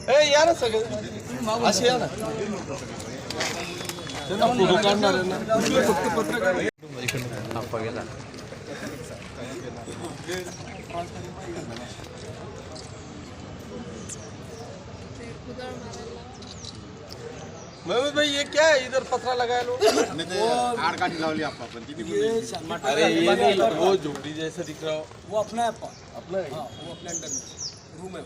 ए या ना सगळे असे या ना फोटो काढणार आहे ना फक्त पत्रकार गेला महमूद भाई ये क्या है इधर पत्रा लगाया लोग आड़ काटी लावली आपण अरे ये नहीं वो झोपड़ी जैसा दिख रहा हो वो अपना है अपना है हाँ, वो अपने अंडर में रूम है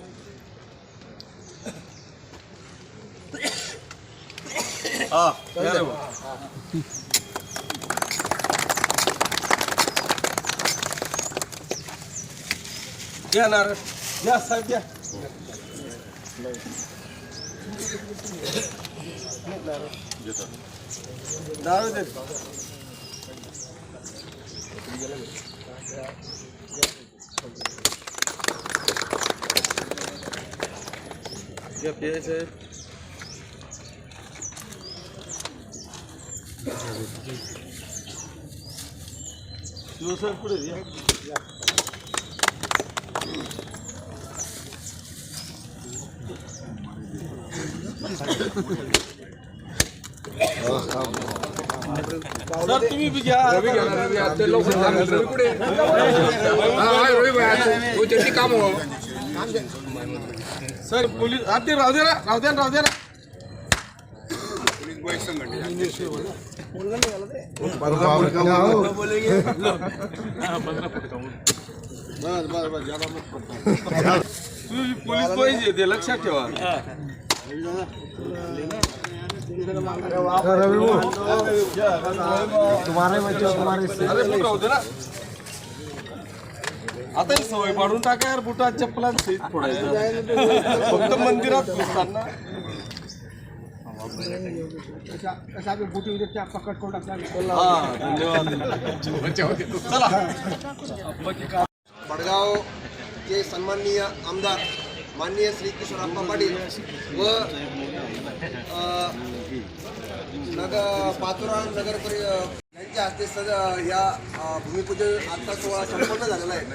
हाँ क्या है वो क्या नार क्या साहब क्या दारू दे क्या पेज है जो सर पुढे दिया सर तुम्ही भी घ्या रवी घ्या रवी आते लोक रवी पुढे हां रवी भाई वो जल्दी काम हो सर पोलीस आते राहू दे ना पोलीस बॉय संघटना बोलना नहीं वाला दे बोलेंगे हां 15 फुट का बस ज्यादा मत करता तुम्ही पोलीस बॉय जे ते लक्षात ठेवा तुम्हारे बच्चे तुम्हारे अरे बुटा होते ना आता ही सवय पाडून टाका यार बुटा चप्पलां सहित फोडायचं फक्त मंदिरात घुसताना हा धन्यवाद चला बडगाव चे सन्माननीय आमदार माननीय श्री किशोरप्पा पाटील व पाचोरा नगर यांच्या हस्ते या भूमिपूजन आजचा सोहळा संपन्न झालेला आहे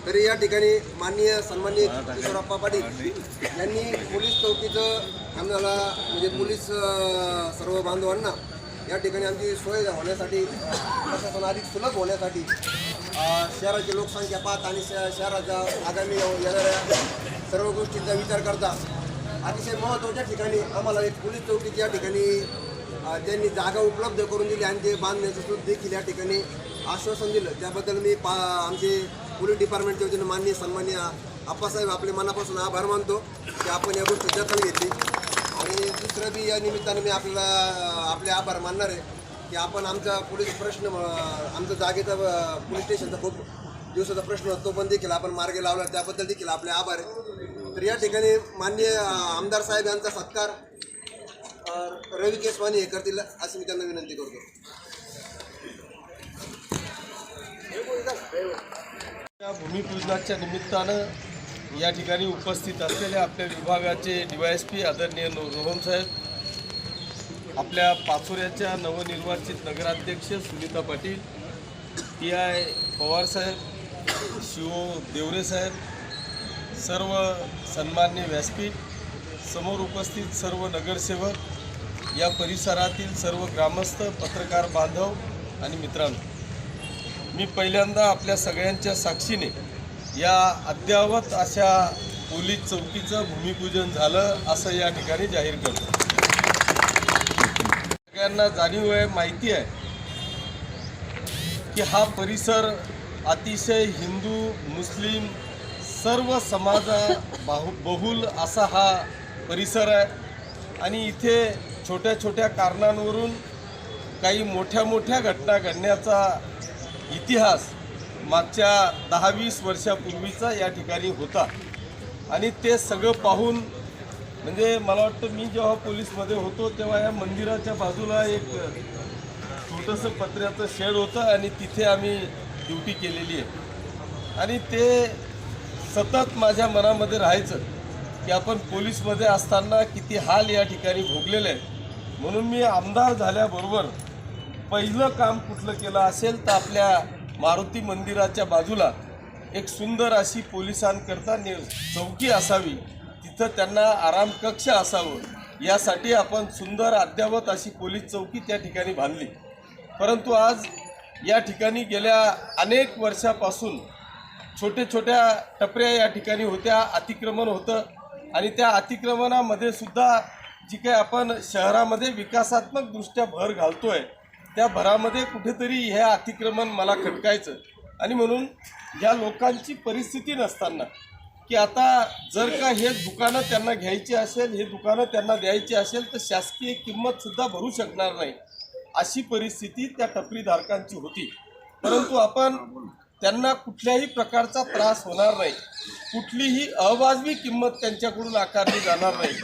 तरी या ठिकाणी माननीय सन्माननीय किशोरप्पा पाटील यांनी पोलीस चौकीचं आम्हाला म्हणजे पोलीस सर्व बांधवांना या ठिकाणी आमची सोय होण्यासाठी प्रशासन अधिक सुलभ होण्यासाठी शहराची लोकसंख्या पाहत आणि शहराच्या आगामी येणाऱ्या सर्व गोष्टींचा विचार करता अतिशय महत्त्वाच्या ठिकाणी आम्हाला एक पोलीस चौकीची या ठिकाणी त्यांनी जागा उपलब्ध करून दिली आणि ते बांधण्याचं सुद्धा देखील या ठिकाणी आश्वासन दिलं त्याबद्दल मी आमचे पोलीस डिपार्टमेंटच्या वतीनं माननीय सन्माननीय आप्पासाहेब आपले मनापासून आभार मानतो की आपण या गोष्टी दखल घेतली आणि दुसरं बी या निमित्तानं मी आपले आभार मानणार आहे की आपण आमचा पोलीस प्रश्न आमचा जागेचा पोलीस स्टेशनचा खूप दिवसाचा प्रश्न तो पण देखील आपण मार्गी लावला त्याबद्दल देखील आपले आभार आहे तर या ठिकाणी माननीय आमदार साहेब यांचा सत्कार रवी केसवानी हे करतील अशी मी त्यांना विनंती करतो या भूमिपूजनाच्या निमित्तानं या ठिकाणी उपस्थित असलेल्या आपल्या विभागाचे DYSP आदरणीय रोहन साहेब आपल्या पाचोऱ्याच्या नवनिर्वाचित नगराध्यक्ष सुनीता पाटील PI पवार साहेब शिव देवरे साहेब सर्व सन्मान्य व्यासपीठ समोर उपस्थित सर्व नगरसेवक या परिसरातील सर्व ग्रामस्थ पत्रकार बांधव आणि मित्रांनो मी पहिल्यांदा आपल्या सगळ्यांच्या साक्षीने या अद्ययावत अशा पोलीस चौकीचं भूमिपूजन झालं असं या ठिकाणी जाहीर करतो सगळ्यांना जाणीव आहे माहिती आहे की हा परिसर अतिशय हिंदू मुस्लिम सर्व समाजा बहुल असा हा परिसर आहे आणि इथे छोट्या छोट्या कारणांवरून काही मोठ्या मोठ्या घटना घडण्याचा इतिहास मागच्या 10-20 वर्षापूर्वीचा या ठिकाणी होता आणि ते सगळं पाहून म्हणजे मला वाटतं मी जेव्हा पोलीसमध्ये होतो तेव्हा या मंदिराच्या बाजूला एक छोटंसं पत्र्याचं शेड होतं आणि तिथे आम्ही ड्युटी केलेली आहे आणि ते सतत माझ्या मनामध्ये राहायचं की आपण पोलीसमध्ये असताना किती हाल या ठिकाणी भोगलेले आहेत म्हणून मी आमदार झाल्याबरोबर पहिलं काम कुठलं केलं असेल तर आपल्या मारुती मंदिराच्या बाजूला एक सुंदर अशी पोलिसांकरता चौकी असावी इथं त्यांना आराम कक्ष असावं यासाठी आपण सुंदर अद्ययावत अशी पोलीस चौकी त्या ठिकाणी बांधली. परंतु आज या ठिकाणी गेल्या अनेक वर्षापासून छोटे छोट्या टपऱ्या या ठिकाणी होत्या, अतिक्रमण होतं आणि त्या अतिक्रमणामध्ये सुद्धा जी काही आपण शहरामध्ये विकासात्मक दृष्ट्या भर घालतोय त्या भरामध्ये कुठेतरी हे अतिक्रमण मला खटकायचं. आणि म्हणून या लोकांची परिस्थिती नसताना की आता जर का हे दुकानं त्यांना घ्यायची असेल, हे दुकानं त्यांना द्यायची असेल तर शासकीय किंमतसुद्धा भरू शकणार नाही अशी परिस्थिती त्या टपरीधारकांची होती. परंतु आपण त्यांना कुठल्याही प्रकारचा त्रास होणार नाही, कुठलीही अवाजवी किंमत त्यांच्याकडून आकारली जाणार नाही.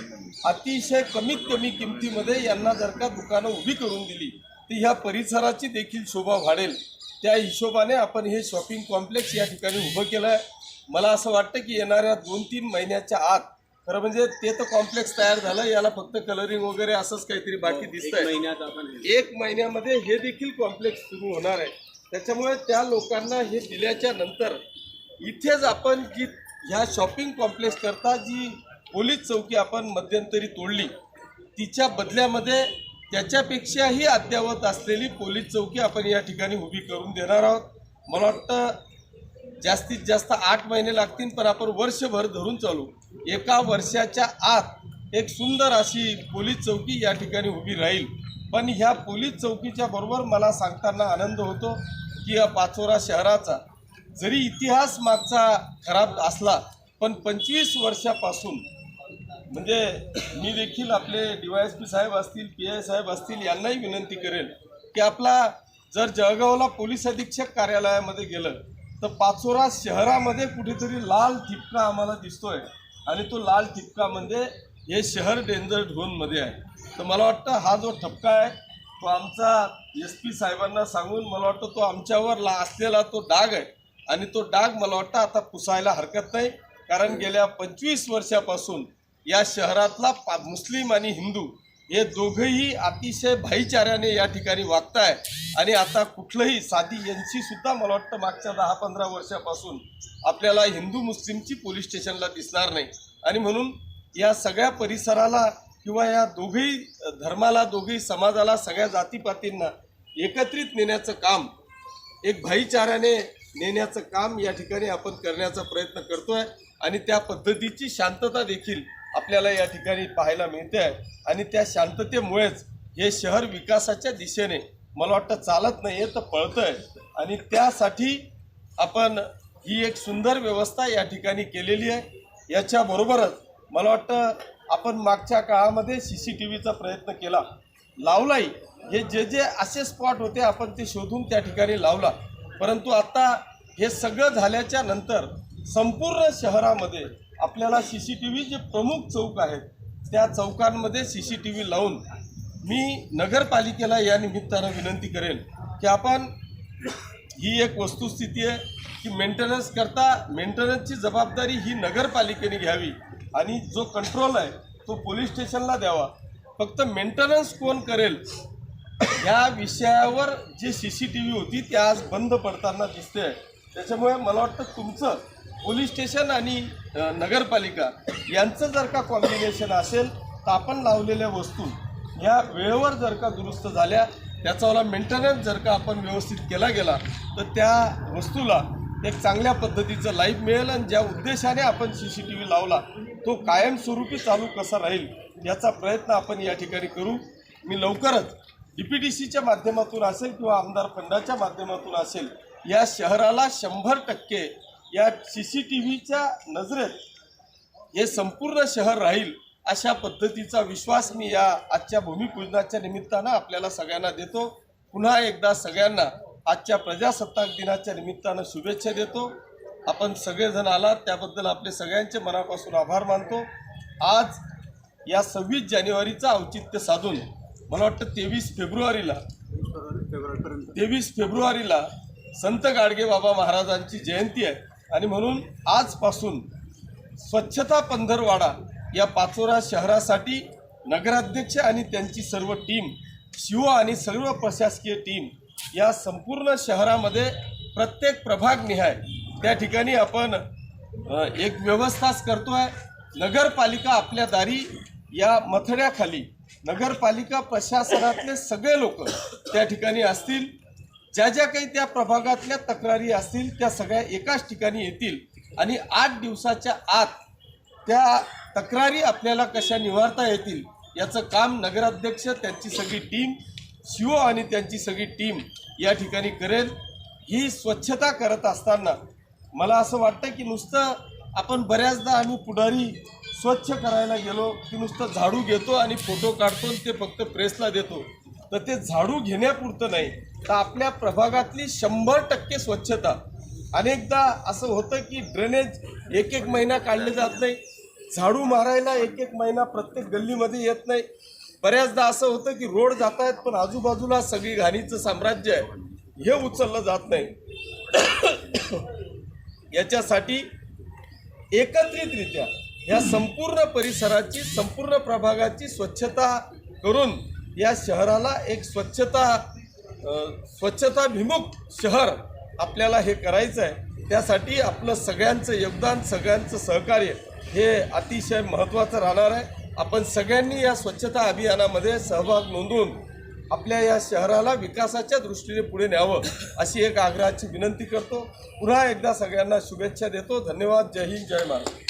अतिशय कमीत कमी किमतीमध्ये यांना जर का दुकानं उभी करून दिली तर ह्या परिसराची देखील शोभा वाढेल. त्या हिशोबाने आपण हे शॉपिंग कॉम्प्लेक्स या ठिकाणी उभं केलं आहे. मला असं वाटतं की येणाऱ्या 2-3 महिन्याच्या आत, खरं म्हणजे ते तर कॉम्प्लेक्स तयार झालं, याला फक्त कलरिंग वगैरे असंच काहीतरी बाकी दिसतंय. 1 महिन्यामध्ये हे देखील कॉम्प्लेक्स सुरू होणार आहे. त्याच्यामुळे त्या लोकांना हे दिल्याच्या नंतर इथेच आपण जी ह्या शॉपिंग कॉम्प्लेक्स करता जी पोलीस चौकी आपण मध्यंतरी तोडली तिच्या बदल्यामध्ये त्याच्यापेक्षाही अद्ययावत असलेली पोलीस चौकी आपण या ठिकाणी उभी करून देणार आहोत. मला वाटतं जास्तीत जास्त 8 महिने लागतील, पण आपण वर्षभर धरून चालू. 1 वर्षाच्या आत एक सुंदर अशी पोलीस चौकी या ठिकाणी उभी राहील. पण ह्या पोलीस चौकीच्या बरोबर मला सांगताना आनंद होतो की या पाचोरा शहराचा जरी इतिहास मागचा खराब असला पण 25 वर्षापासून, म्हणजे मी देखील आपले DYSP साहेब असतील, PI साहेब असतील यांनाही विनंती करेन की आपला जर जळगावला पोलीस अधीक्षक कार्यालयामध्ये गेलं तर पाचोरा शहरामध्ये कुठेतरी लाल ठिपका आम्हाला दिसतोय आणि तो लाल ठिपका म्हणजे हे शहर डेंजर झोनमध्ये आहे. तर मला वाटतं हा जो ठपका आहे तो आमचा SP साहेबांना सांगून मला वाटतं तो आमच्यावर असलेला तो डाग आहे आणि तो डाग मला वाटतं आता पुसायला हरकत नाही. कारण गेल्या 25 वर्षापासून या शहरातला मुस्लिम आणि हिंदू हे दोघंही अतिशय भाईचाऱ्याने या ठिकाणी वागताय आणि आता कुठलंही साधी यांची सुद्धा मला वाटतं मागच्या 10-15 वर्षापासून आपल्याला हिंदू मुस्लिमची पोलीस स्टेशनला दिसणार नाही. आणि म्हणून या सगळ्या परिसराला किंवा या दोघेही धर्माला, दोघेही समाजाला, सगळ्या जातीपातींना एकत्रित नेण्याचं काम, एक भाईचाऱ्याने नेण्याचं काम या ठिकाणी आपण करण्याचा प्रयत्न करतोय आणि त्या पद्धतीची शांतता देखील आपल्याला या ठिकाणी पाहायला मिळते आहे. आणि त्या शांततेमुळेच हे शहर विकासाच्या दिशेने मला वाटतं चालत नाही आहे तर पळतं आहे. आणि त्यासाठी आपण ही एक सुंदर व्यवस्था या ठिकाणी केलेली आहे. याच्याबरोबरच मला वाटतं आपण मागच्या काळामध्ये CCTVचा प्रयत्न केला, लावलाही. हे जे जे असे स्पॉट होते आपण ते शोधून त्या ठिकाणी लावला. परंतु आता हे सगळं झाल्याच्या नंतर संपूर्ण शहरामध्ये आपल्याला CCTV जे प्रमुख चौक आहेत त्या चौकांमध्ये CCTV लावून मी नगरपालिकेला या निमित्तानं विनंती करेन की आपण ही एक वस्तुस्थिती आहे की मेंटेनन्सची जबाबदारी ही नगरपालिकेने घ्यावी आणि जो कंट्रोल आहे तो पोलीस स्टेशनला द्यावा. फक्त मेंटेनन्स कोण करेल ह्या विषयावर जी CCTV होती ती आज बंद पडताना दिसते आहे. त्याच्यामुळे मला वाटतं तुमचं पोलीस स्टेशन आणि नगरपालिका यांचं जर का कॉम्बिनेशन असेल तर आपण लावलेल्या वस्तू ह्या वेळेवर जर का दुरुस्त झाल्या, त्याचावाला मेंटेनन्स जर का आपण व्यवस्थित केला गेला तर त्या वस्तूला एक चांगल्या पद्धतीचं लाईफ मिळेल आणि ज्या उद्देशाने आपण CCTV लावला तो कायमस्वरूपी चालू कसा राहील याचा प्रयत्न आपण या ठिकाणी करू. मी लवकरच DPDCच्या माध्यमातून असेल किंवा आमदार फंडाच्या माध्यमातून असेल या शहराला 100% या CCTVच्या नजरेत हे संपूर्ण शहर राहील अशा पद्धतीचा विश्वास मी या आजच्या भूमिपूजनाच्या निमित्तानं आपल्याला सगळ्यांना देतो. पुन्हा एकदा सगळ्यांना आजच्या प्रजासत्ताक दिनाच्या निमित्तानं शुभेच्छा देतो. आपण सगळेजण आलात त्याबद्दल आपले सगळ्यांचे मनापासून आभार मानतो. आज या 26 जानेवारीचं औचित्य साधून मला वाटतं 23 फेब्रुवारीला संत गाडगेबाबा महाराजांची जयंती आहे आणि म्हणून आजपासून स्वच्छता पंधरवाडा या पाचोरा शहरासाठी नगराध्यक्ष आणि त्यांची सर्व टीम, शिव आणि सर्व प्रशासकीय टीम या संपूर्ण शहरामध्ये प्रत्येक प्रभागनिहाय त्या ठिकाणी आपण एक व्यवस्थाच करतो आहे. नगरपालिका आपल्या दारी या मथड्याखाली नगरपालिका प्रशासनातले सगळे लोक त्या ठिकाणी असतील. ज्या ज्या काही त्या प्रभागातल्या तक्रारी असतील त्या सगळ्या एकाच ठिकाणी येतील आणि 8 दिवसाच्या आत त्या तक्रारी आपल्याला कशा निवारता येतील याचं काम नगराध्यक्ष, त्यांची सगळी टीम, CO आणि त्यांची सगळी टीम या ठिकाणी करेल. ही स्वच्छता करत असताना मला असं वाटतं की नुसतं आपण बऱ्याचदा आम्ही पुढारी स्वच्छ करायला गेलो की नुसतं झाडू घेतो आणि फोटो काढतो आणि ते फक्त प्रेसला देतो. तर ते झाडू घेण्यापुरतं नाही, तर आपल्या प्रभागातली 100% स्वच्छता. अनेकदा असं होतं की ड्रेनेज एक महिना काढले जात नाही, झाडू मारायला एक महिना प्रत्येक गल्लीमध्ये येत नाही. बऱ्याचदा असं होतं की रोड जात आहेत पण आजूबाजूला सगळी घाणीचं साम्राज्य आहे, हे उचललं जात नाही. याच्यासाठी एकत्रितरित्या या संपूर्ण परिसराची, संपूर्ण प्रभागाची स्वच्छता करून या शहराला एक स्वच्छताभिमुख शहर आपल्याला हे करायचं आहे. त्यासाठी आपलं सगळ्यांचं योगदान, सगळ्यांचं सहकार्य हे अतिशय महत्त्वाचं राहणार आहे. आपण सगळ्यांनी या स्वच्छता अभियानामध्ये सहभाग नोंदवून आपल्या या शहराला विकासाच्या दृष्टीने पुढे न्यावं अशी एक आग्रहाची विनंती करतो. पुन्हा एकदा सगळ्यांना शुभेच्छा देतो. धन्यवाद. जय हिंद, जय महाराष्ट्र.